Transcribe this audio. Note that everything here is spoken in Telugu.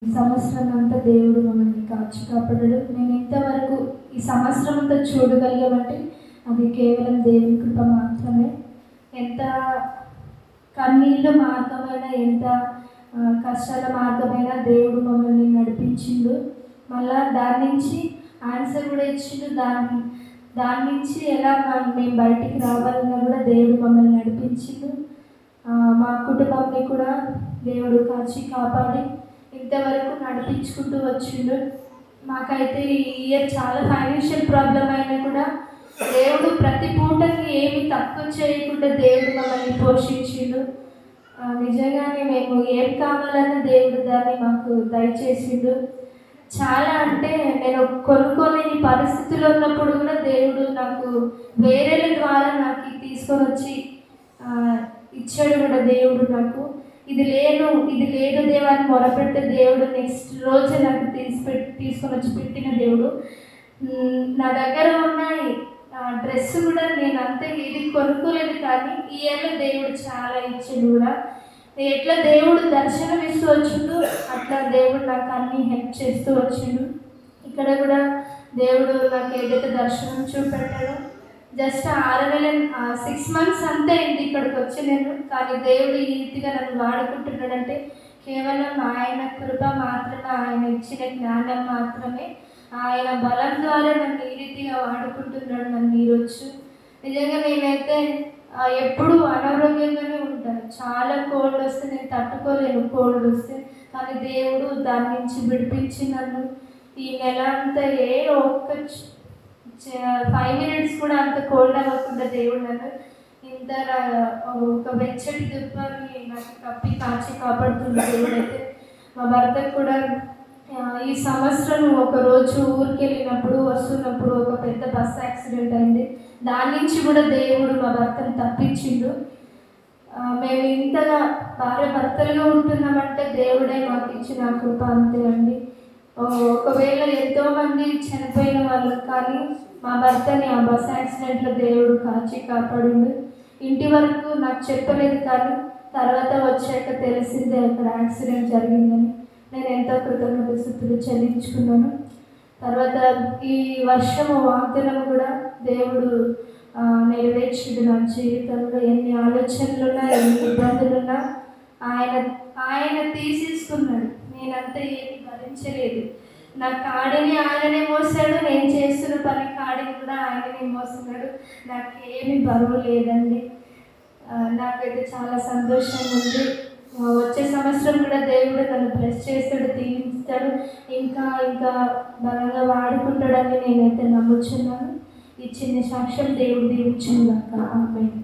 ఈ సంవత్సరం అంతా దేవుడు మమ్మల్ని కాచి కాపాడాడు. నేను ఇంతవరకు ఈ సంవత్సరం అంతా చూడగలిగామంటే అది కేవలం దేవుని కృప మాత్రమే. ఎంత కన్నీళ్ళ మార్గమైన, ఎంత కష్టాల మార్గమైన దేవుడు మమ్మల్ని నడిపించిండు. మళ్ళా దాని నుంచి ఆన్సర్ కూడా ఇచ్చిండు. దాని నుంచి ఎలా మేము బయటికి రావాలన్నా కూడా దేవుడు మమ్మల్ని నడిపించిండు. మా కుటుంబాన్ని కూడా దేవుడు కాచి కాపాడి ఇంతవరకు నడిపించుకుంటూ వచ్చిండు. మాకైతే ఈ ఇయర్ చాలా ఫైనాన్షియల్ ప్రాబ్లం అయినా కూడా దేవుడు ప్రతి పూటకి ఏమి తక్కువ చేయకుండా దేవుడు మమ్మల్ని పోషించిండు. నిజంగానే మేము ఏం కావాలన్నా దేవుడు దాన్ని మాకు దయచేసిండు. చాలా అంటే నేను కొనుక్కోలేని పరిస్థితుల్లో ఉన్నప్పుడు కూడా దేవుడు నాకు వేరేల ద్వారా నాకు తీసుకొని వచ్చి ఇచ్చాడు కూడా దేవుడు నాకు. ఇది లేదు దేవాన్ని మొరపెడితే దేవుడు నెక్స్ట్ రోజు నాకు తీసుకొని వచ్చి పెట్టిన దేవుడు. నా దగ్గర ఉన్న డ్రెస్ కూడా నేను అంతే ఇది కొనుక్కోలేదు, కానీ ఈ ఇయర్లో దేవుడు చాలా ఇచ్చాడు కూడా. ఎట్లా దేవుడు దర్శనం ఇస్తూ వచ్చిండు అట్లా దేవుడు నాకు అన్నీ హెల్ప్ చేస్తూ వచ్చిండు. ఇక్కడ కూడా దేవుడు నాకు ఏదైతే దర్శనం చూపెట్టాడో జస్ట్ 6 months అంతే అయింది ఇక్కడికి వచ్చి నేను. కానీ దేవుడు ఈ రీతిగా నన్ను వాడుకుంటున్నాడంటే కేవలం ఆయన కృప మాత్రమే, ఆయన ఇచ్చిన జ్ఞానం మాత్రమే, ఆయన బలం ద్వారా నన్ను ఈ రీతిగా వాడుకుంటున్నాడు నన్ను ఈరోజు. నిజంగా నేనైతే ఎప్పుడు అనారోగ్యంగానే ఉంటాను. చాలా కోల్డ్ వస్తే నేను తట్టుకోలేను కోల్డ్ వస్తే, కానీ దేవుడు దాని నుంచి విడిపించి నన్ను ఈ నెల అంతా ఒక్క 5 minutes కూడా అంత కోల్డ్ అవ్వకుండా దేవుడు నన్ను ఇంత ఒక వెచ్చటి దుప్పని నాకు కప్పి కాచి కాపాడుతున్న దేవుడు. అయితే మా భర్తకు కూడా ఈ సంవత్సరం ఒకరోజు ఊరికి వెళ్ళినప్పుడు వస్తున్నప్పుడు ఒక పెద్ద బస్ యాక్సిడెంట్ అయింది. దాని నుంచి కూడా దేవుడు మా భర్తను తప్పించిండు. మేము ఇంతగా భర్తలుగా ఉంటున్నామంటే దేవుడే మాకు ఇచ్చిన కృప అంతే అండి. ఒకవేళ ఎంతోమంది చనిపోయిన వాళ్ళు, కానీ మా భర్తని ఆ బస్ యాక్సిడెంట్లో దేవుడు కాచి కాపాడిండు. ఇంటి వరకు నాకు చెప్పలేదు, కానీ తర్వాత వచ్చాక తెలిసిందే అక్కడ యాక్సిడెంట్ జరిగిందని. నేను ఎంతో కృతజ్ఞతలు చెల్లించుకున్నాను. తర్వాత ఈ వర్షము వాగ్దానం కూడా దేవుడు నెరవేర్చిండు నా జీవితంలో. ఎన్ని ఆలోచనలున్నా, ఎన్ని ఇబ్బందులున్నా ఆయన తీసేసుకున్నాడు. నేనంతా ఏమి భరించలేదు. నా కాడిని ఆయననే మోసాడు, నేను చేస్తున్న పని కాడిని కూడా ఆయననే మోస్తున్నాడు. నాకు ఏమి బరువు లేదండి. నాకైతే చాలా సంతోషంగా ఉంది. వచ్చే సంవత్సరం కూడా దేవుడు నన్ను బ్లెస్ చేస్తాడు, దీవిస్తాడు, ఇంకా బలంగా వాడుకుంటాడని నేనైతే నమ్ముచున్నాను. ఈ చిన్న సాక్ష్యం దేవుడు దీవించుగాక. ఆమేన్.